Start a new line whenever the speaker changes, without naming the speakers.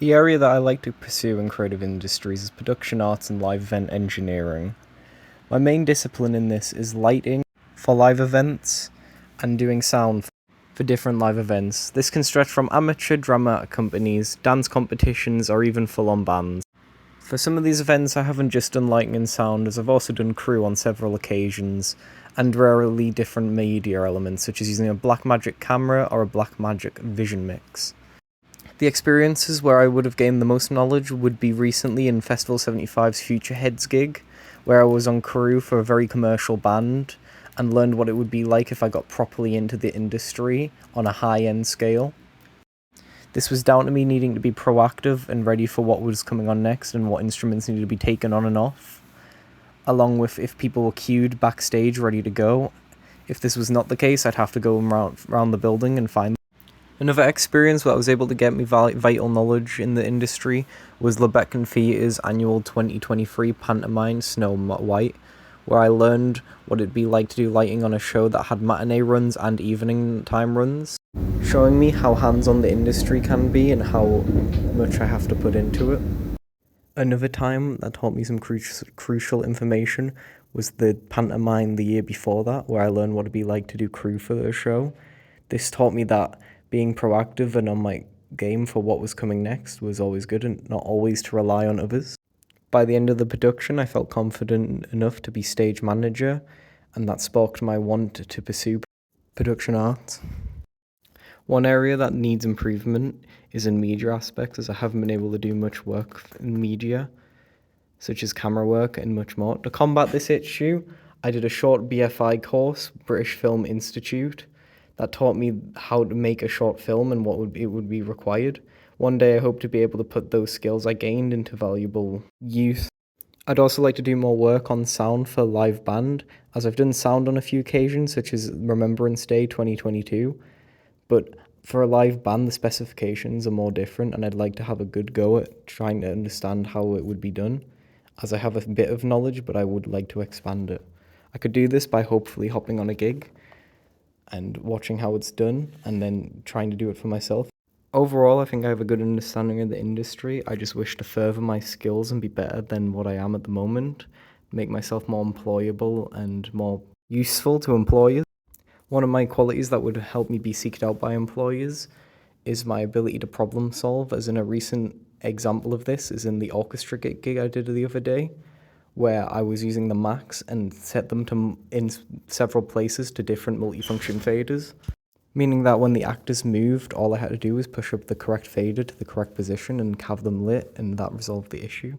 The area that I like to pursue in creative industries is production arts and live event engineering. My main discipline in this is lighting for live events and doing sound for different live events. This can stretch from amateur drama companies, dance competitions, or even full-on bands. For some of these events, I haven't just done lighting and sound, as I've also done crew on several occasions, and rarely different media elements, such as using a Blackmagic camera or a Blackmagic Vision Mix. The experiences where I would have gained the most knowledge would be recently in Festival 75's Future Heads gig, where I was on crew for a very commercial band, and learned what it would be like if I got properly into the industry on a high-end scale. This was down to me needing to be proactive and ready for what was coming on next and what instruments needed to be taken on and off, along with if people were queued backstage ready to go. If this was not the case, I'd have to go around the building and find them. Another experience where I was able to get me vital knowledge in the industry was Lebecken Theatre's annual 2023 pantomime Snow White, where I learned what it'd be like to do lighting on a show that had matinee runs and evening time runs, showing me how hands-on the industry can be and how much I have to put into it. Another time that taught me some crucial information was the pantomime the year before that, where I learned what it'd be like to do crew for the show. This taught me that being proactive and on my game for what was coming next was always good and not always to rely on others. By the end of the production, I felt confident enough to be stage manager, and that sparked my want to pursue production art. One area that needs improvement is in media aspects, as I haven't been able to do much work in media, such as camera work and much more. To combat this issue, I did a short BFI course, British Film Institute, that taught me how to make a short film and what would be required. One day I hope to be able to put those skills I gained into valuable use. I'd also like to do more work on sound for live band, as I've done sound on a few occasions, such as Remembrance Day 2022, but for a live band the specifications are more different, and I'd like to have a good go at trying to understand how it would be done, as I have a bit of knowledge, but I would like to expand it. I could do this by hopefully hopping on a gig and watching how it's done, and then trying to do it for myself. Overall, I think I have a good understanding of the industry. I just wish to further my skills and be better than what I am at the moment, make myself more employable and more useful to employers. One of my qualities that would help me be seeked out by employers is my ability to problem solve, as in a recent example of this is in the orchestra gig I did the other day, where I was using the Macs and set them to in several places to different multifunction faders, meaning that when the actors moved, all I had to do was push up the correct fader to the correct position and have them lit, and that resolved the issue.